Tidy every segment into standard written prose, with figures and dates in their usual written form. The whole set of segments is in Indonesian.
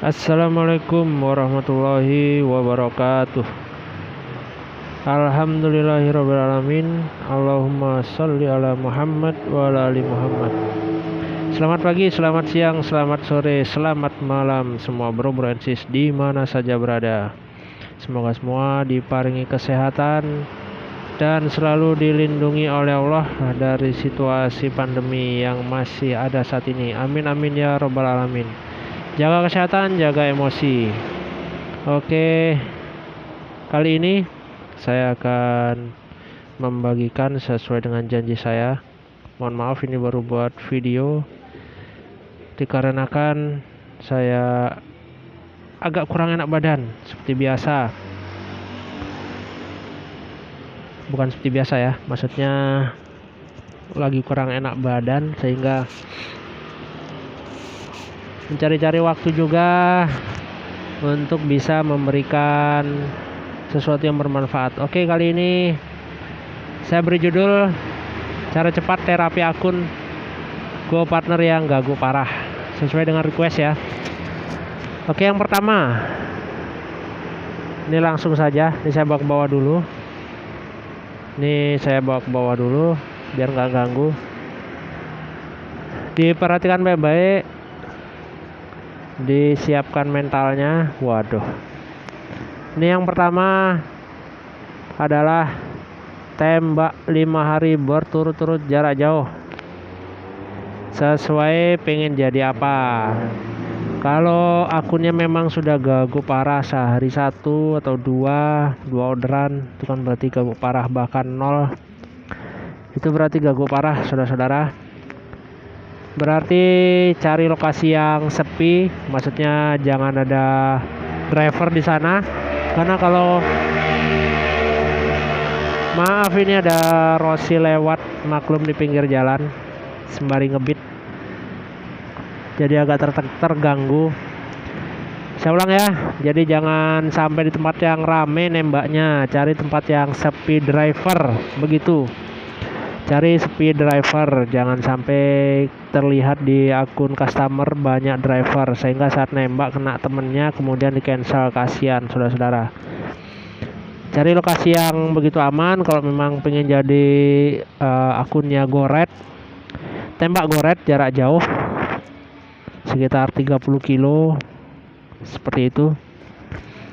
Assalamualaikum warahmatullahi wabarakatuh. Alhamdulillahirrabbilalamin. Allahumma sholli ala Muhammad wa ala ali Muhammad. Selamat pagi, selamat siang, selamat sore, selamat malam semua bro ensis di mana saja berada. Semoga semua diparingi kesehatan dan selalu dilindungi oleh Allah dari situasi pandemi yang masih ada saat ini. Amin amin ya robbal alamin. Jaga kesehatan, jaga emosi. Oke, kali ini saya akan membagikan sesuai dengan janji saya. Mohon maaf ini baru buat video dikarenakan saya agak kurang enak badan seperti biasa. Bukan seperti biasa ya, maksudnya lagi kurang enak badan sehingga mencari-cari waktu juga untuk bisa memberikan sesuatu yang bermanfaat. Oke, kali ini saya beri judul cara cepat terapi akun Go Partner yang gagu parah, sesuai dengan request ya. Oke, yang pertama ini langsung saja, ini saya bawa ke bawah dulu. Ini saya bawa ke bawah dulu biar nggak ganggu. Diperhatikan baik-baik, disiapkan mentalnya. Waduh, ini yang pertama adalah tembak 5 hari berturut-turut jarak jauh. Sesuai pengen jadi apa. Kalau akunnya memang sudah gagu parah sehari 1 atau 2 orderan, itu kan berarti gagu parah, bahkan 0 itu berarti gagu parah saudara-saudara. Berarti cari lokasi yang sepi, maksudnya jangan ada driver di sana, karena kalau maaf ini ada Rossi lewat, maklum di pinggir jalan sembari ngebit, jadi agak terganggu. Saya ulang ya, jadi jangan sampai di tempat yang rame nembaknya, cari tempat yang sepi driver, begitu. Cari speed driver, jangan sampai terlihat di akun customer banyak driver sehingga saat nembak kena temennya kemudian di cancel, kasihan saudara-saudara. Cari lokasi yang begitu aman. Kalau memang pengen jadi akunnya goret, tembak goret jarak jauh sekitar 30 kilo seperti itu.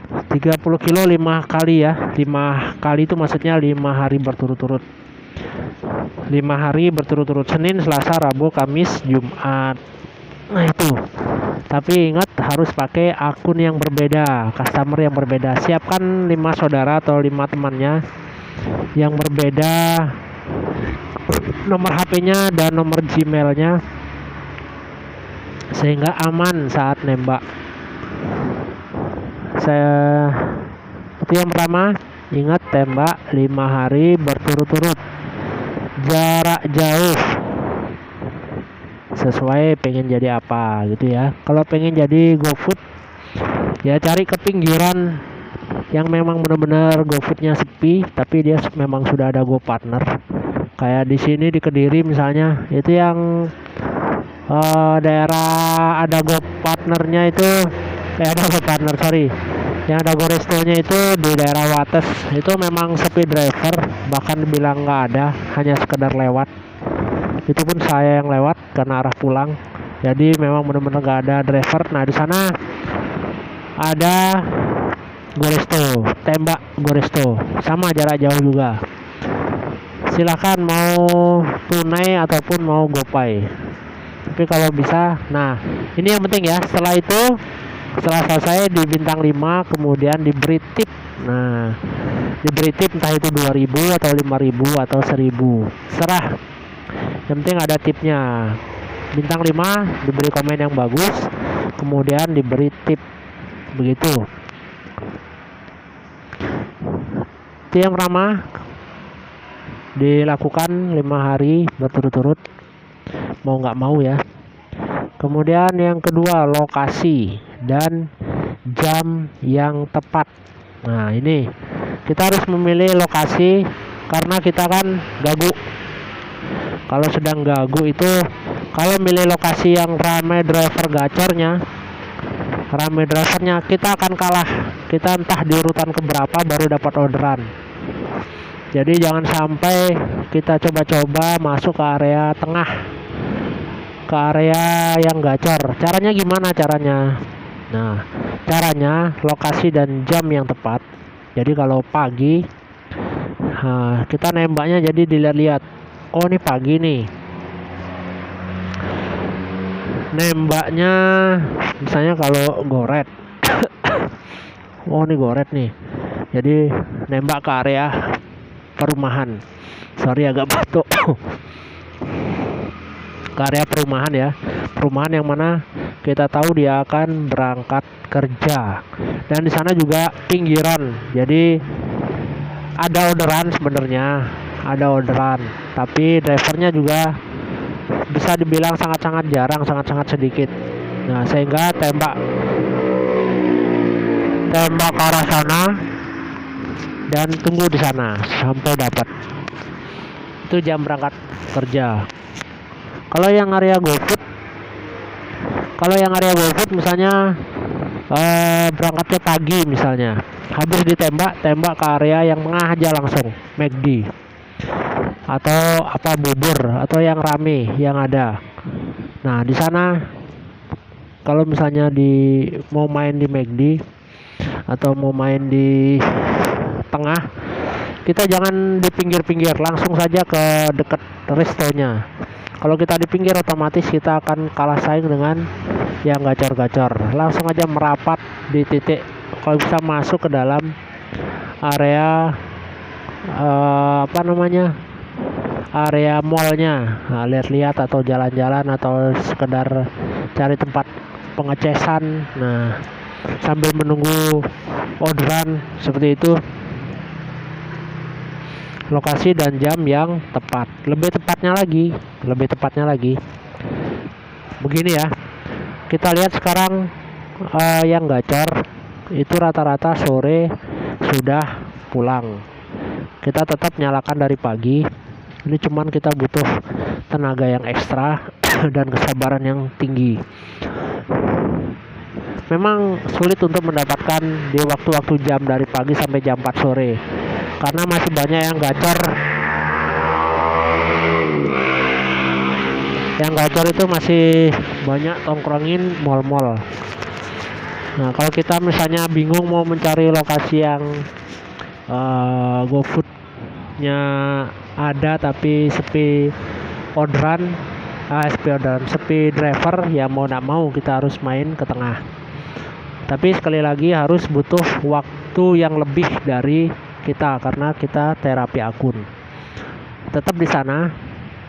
30 kilo 5 kali ya, 5 kali itu maksudnya 5 hari berturut-turut. 5 hari berturut-turut, Senin, Selasa, Rabu, Kamis, Jumat. Nah itu. Tapi ingat harus pakai akun yang berbeda, customer yang berbeda. Siapkan 5 saudara atau 5 temannya yang berbeda, nomor HP-nya dan nomor Gmail-nya, sehingga aman saat nembak. Itu yang pertama, ingat tembak 5 hari berturut-turut jarak jauh, sesuai pengen jadi apa gitu ya. Kalau pengen jadi GoFood ya cari ke pinggiran yang memang benar-benar GoFoodnya sepi tapi dia memang sudah ada Go Partner. Kayak di sini di Kediri misalnya, itu yang daerah ada Go Partnernya itu, ada Go Partner yang ada Gorestonya itu di daerah Wates, itu memang sepi driver, bahkan bilang nggak ada, hanya sekedar lewat. Itu pun saya yang lewat karena arah pulang, jadi memang benar-benar nggak ada driver. Nah di sana ada Goresto, tembak Goresto, sama jarak jauh juga. Silahkan mau tunai ataupun mau GoPay, tapi kalau bisa, nah ini yang penting ya. Setelah itu, setelah selesai di bintang 5 kemudian diberi tip. Nah diberi tip entah itu 2000 atau 5000 atau 1000, serah, yang penting ada tipnya. Bintang 5 diberi komen yang bagus, kemudian diberi tip, begitu. Itu yang pertama, dilakukan 5 hari berturut-turut, mau nggak mau ya. Kemudian yang kedua, lokasi dan jam yang tepat. Nah ini kita harus memilih lokasi karena kita kan gagu. Kalau sedang gagu itu, kalau milih lokasi yang ramai driver gacornya, rame drivernya, kita akan kalah. Kita entah di urutan keberapa baru dapat orderan. Jadi jangan sampai kita coba-coba masuk ke area tengah, ke area yang gacor. Caranya gimana caranya? Nah, caranya lokasi dan jam yang tepat. Jadi kalau pagi, kita nembaknya jadi dilihat-lihat. Oh, ini pagi nih. Nembaknya misalnya kalau goret. Oh, ini goret nih. Jadi nembak ke area perumahan. Sorry agak batuk. Ke area perumahan ya. Perumahan yang mana kita tahu dia akan berangkat kerja. Dan di sana juga pinggiran. Jadi ada orderan sebenarnya, ada orderan, tapi drivernya juga bisa dibilang sangat-sangat jarang, sangat-sangat sedikit. Nah, sehingga tembak ke arah sana dan tunggu di sana sampai dapat. Itu jam berangkat kerja. Kalau yang area GoFood misalnya berangkatnya pagi misalnya, habis ditembak ke area yang tengah aja langsung McD atau apa bubur atau yang rame yang ada. Nah, di sana kalau misalnya mau main di McD atau mau main di tengah, kita jangan di pinggir-pinggir, langsung saja ke dekat restonya. Kalau kita di pinggir otomatis kita akan kalah saing dengan yang gacor-gacor. Langsung aja merapat di titik, kalau bisa masuk ke dalam area area mallnya. Nah, lihat-lihat atau jalan-jalan atau sekedar cari tempat pengecasan. Nah, sambil menunggu orderan seperti itu. Lokasi dan jam yang tepat. Lebih tepatnya lagi begini ya. Kita lihat sekarang yang gacor itu rata-rata sore sudah pulang. Kita tetap nyalakan dari pagi. Ini cuman kita butuh tenaga yang ekstra dan kesabaran yang tinggi. Memang sulit untuk mendapatkan di waktu-waktu jam dari pagi sampai jam 4 sore. Karena masih banyak yang gacor. Yang gacor itu masih banyak tongkrongin mall-mall. Nah, kalau kita misalnya bingung mau mencari lokasi yang GoFood-nya ada tapi sepi sepi driver, ya mau tidak mau kita harus main ke tengah. Tapi sekali lagi harus butuh waktu yang lebih dari kita karena kita terapi akun. Tetap di sana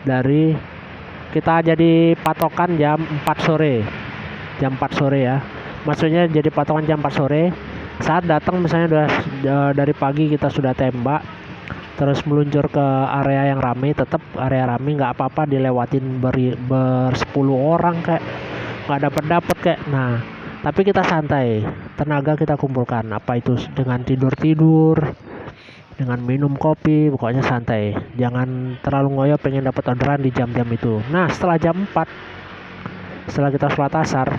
dari kita jadi patokan jam 4 sore. Jam 4 sore ya. Maksudnya jadi patokan jam 4 sore. Saat datang misalnya dari pagi kita sudah tembak, terus meluncur ke area yang ramai, tetap area ramai nggak apa-apa dilewatin bersepuluh orang kayak nggak dapat kayak. Nah, tapi kita santai, tenaga kita kumpulkan, apa itu dengan tidur, dengan minum kopi, pokoknya santai. Jangan terlalu ngoyo pengen dapat orderan di jam-jam itu. Nah, setelah jam 4, setelah kita sholat asar,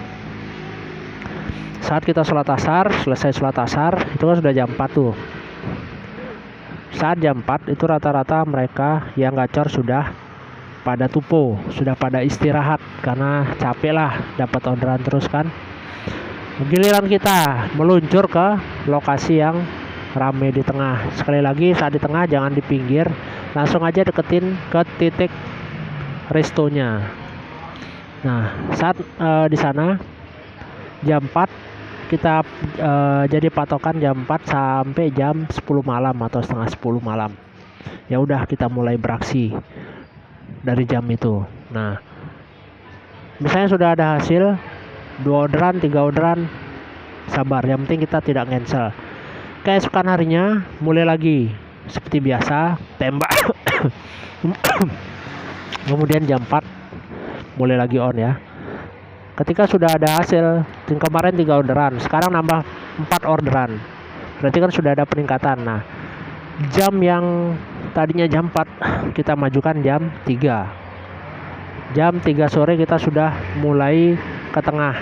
saat kita sholat asar, selesai sholat asar, itu kan sudah jam 4 tuh. Saat jam 4 itu rata-rata mereka yang gacor sudah pada tupo, sudah pada istirahat karena capek lah dapat orderan terus kan. Giliran kita meluncur ke lokasi yang rame di tengah. Sekali lagi, saat di tengah jangan di pinggir, langsung aja deketin ke titik restonya. Nah, saat di sana jam 4 kita jadi patokan jam 4 sampai jam 10 malam atau setengah 10 malam. Ya udah, kita mulai beraksi dari jam itu. Nah, misalnya sudah ada hasil 2 orderan, 3 orderan, sabar, yang penting kita tidak cancel. Keesokan harinya mulai lagi seperti biasa tembak. Kemudian jam 4 mulai lagi on ya. Ketika sudah ada hasil, kemarin 3 orderan, sekarang nambah 4 orderan, berarti kan sudah ada peningkatan. Nah, jam yang tadinya jam 4 kita majukan jam 3. Jam 3 sore kita sudah mulai ke tengah.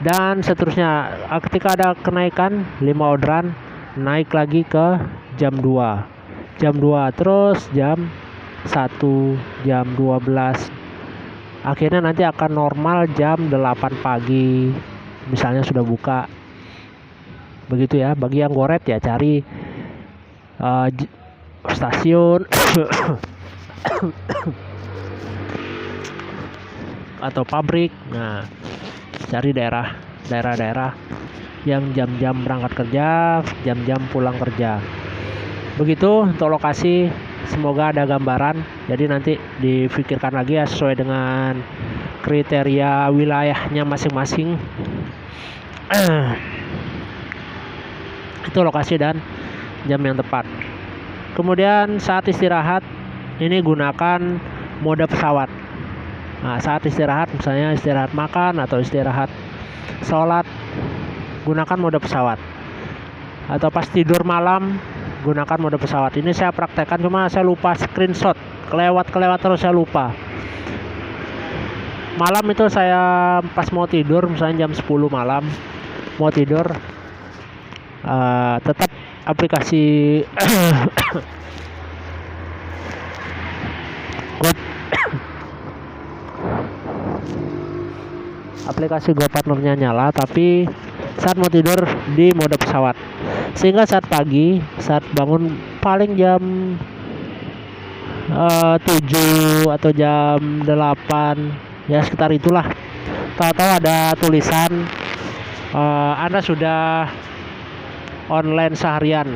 dan seterusnya. Ketika ada kenaikan 5 orderan, naik lagi ke jam 2 terus jam 1, jam 12, akhirnya nanti akan normal jam 8 pagi misalnya sudah buka. Begitu ya. Bagi yang goret ya cari stasiun atau pabrik. Nah, cari daerah-daerah yang jam-jam berangkat kerja, jam-jam pulang kerja. Begitu untuk lokasi, semoga ada gambaran. Jadi nanti difikirkan lagi ya sesuai dengan kriteria wilayahnya masing-masing. Itu lokasi dan jam yang tepat. Kemudian saat istirahat ini gunakan mode pesawat. Nah, saat istirahat misalnya istirahat makan atau istirahat sholat, gunakan mode pesawat. Atau pas tidur malam gunakan mode pesawat. Ini saya praktekkan cuma saya lupa screenshot, kelewat terus saya lupa. Malam itu saya pas mau tidur misalnya jam 10 malam mau tidur, tetap aplikasi aplikasi GoPartner-nya nyala, tapi saat mau tidur di mode pesawat, sehingga saat pagi saat bangun paling jam 7 atau jam 8 ya sekitar itulah, tahu-tahu ada tulisan Anda sudah online seharian,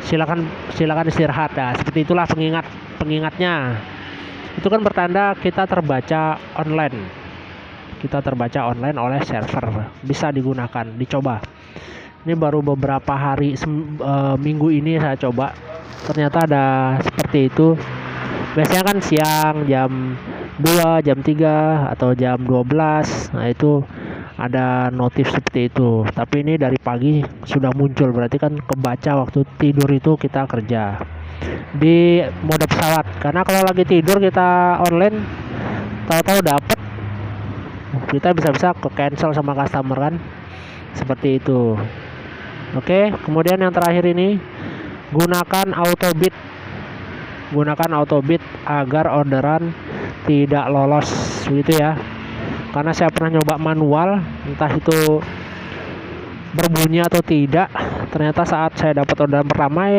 silakan istirahat. Nah, seperti itulah pengingatnya. Itu kan bertanda kita terbaca online oleh server, bisa digunakan, dicoba. Ini baru beberapa hari, minggu ini saya coba, ternyata ada seperti itu. Biasanya kan siang jam 2, jam 3 atau jam 12, nah itu ada notif seperti itu. Tapi ini dari pagi sudah muncul, berarti kan kebaca waktu tidur itu kita kerja di mode pesawat. Karena kalau lagi tidur kita online, tahu-tahu dapat, kita bisa ke cancel sama customer kan, seperti itu. Oke, kemudian yang terakhir ini gunakan autobid agar orderan tidak lolos gitu ya. Karena saya pernah nyoba manual, entah itu berbunyi atau tidak, ternyata saat saya dapat orderan pertama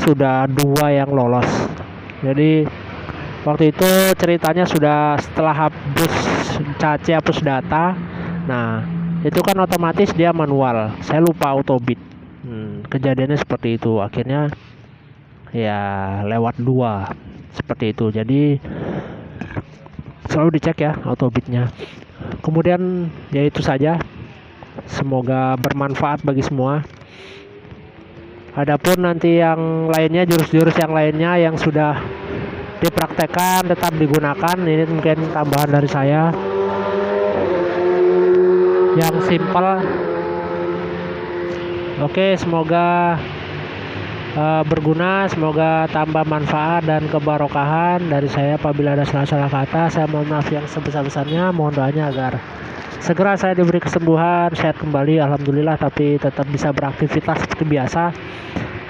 sudah 2 yang lolos. Jadi waktu itu ceritanya sudah setelah hapus data. Nah, itu kan otomatis dia manual, saya lupa autobid. Kejadiannya seperti itu, akhirnya ya lewat 2 seperti itu. Jadi selalu dicek ya autobidnya. Kemudian ya itu saja, semoga bermanfaat bagi semua. Adapun nanti yang lainnya, jurus-jurus yang lainnya yang sudah dipraktekkan tetap digunakan. Ini mungkin tambahan dari saya yang simple. Oke, semoga berguna, semoga tambah manfaat dan kebarokahan dari saya. Apabila ada salah-salah kata, saya mohon maaf yang sebesar-besarnya. Mohon doanya agar segera saya diberi kesembuhan, sehat kembali, alhamdulillah, tapi tetap bisa beraktivitas seperti biasa.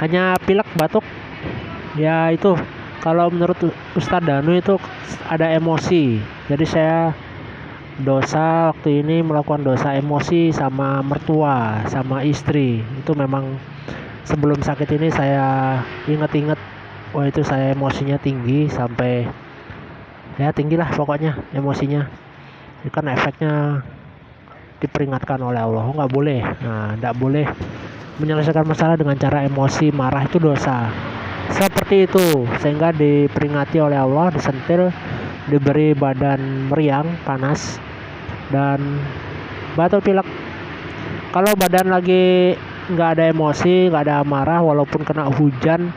Hanya pilek, batuk ya, itu kalau menurut Ustadz Danu itu ada emosi. Jadi saya dosa waktu ini melakukan dosa emosi sama mertua, sama istri. Itu memang sebelum sakit ini saya inget-inget, wah itu saya emosinya tinggi, sampai ya tinggilah pokoknya emosinya. Itu kan efeknya diperingatkan oleh Allah, nggak boleh. Nah, nggak boleh menyelesaikan masalah dengan cara emosi, marah, itu dosa. Seperti itu, sehingga diperingati oleh Allah, disentil, diberi badan meriang, panas, dan batuk pilek. Kalau badan lagi nggak ada emosi, nggak ada amarah, walaupun kena hujan,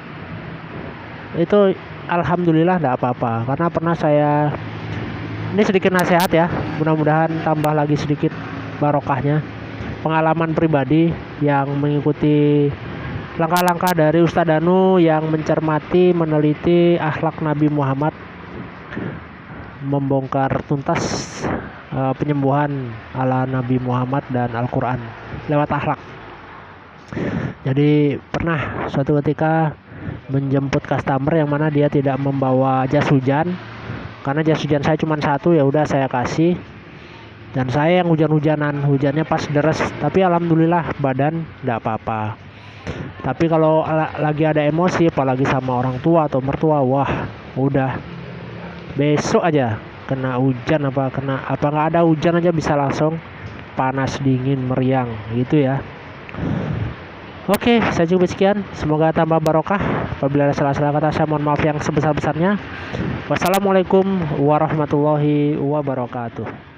itu alhamdulillah nggak apa-apa. Karena pernah saya, ini sedikit nasihat ya, mudah-mudahan tambah lagi sedikit barokahnya, pengalaman pribadi yang mengikuti langkah-langkah dari Ustadz Danu yang mencermati, meneliti akhlak Nabi Muhammad, membongkar tuntas penyembuhan ala Nabi Muhammad dan Al-Quran lewat akhlak. Jadi pernah suatu ketika menjemput customer yang mana dia tidak membawa jas hujan, karena jas hujan saya cuma satu, ya udah saya kasih. Dan saya yang hujan-hujanan, hujannya pas deres, tapi alhamdulillah badan nggak apa-apa. Tapi kalau lagi ada emosi, apalagi sama orang tua atau mertua, wah udah besok aja kena hujan apa nggak ada hujan aja bisa langsung panas dingin meriang gitu ya. Oke, saya cukup sekian. Semoga tambah barokah. Apabila ada salah-salah kata, saya mohon maaf yang sebesar-besarnya. Wassalamualaikum warahmatullahi wabarakatuh.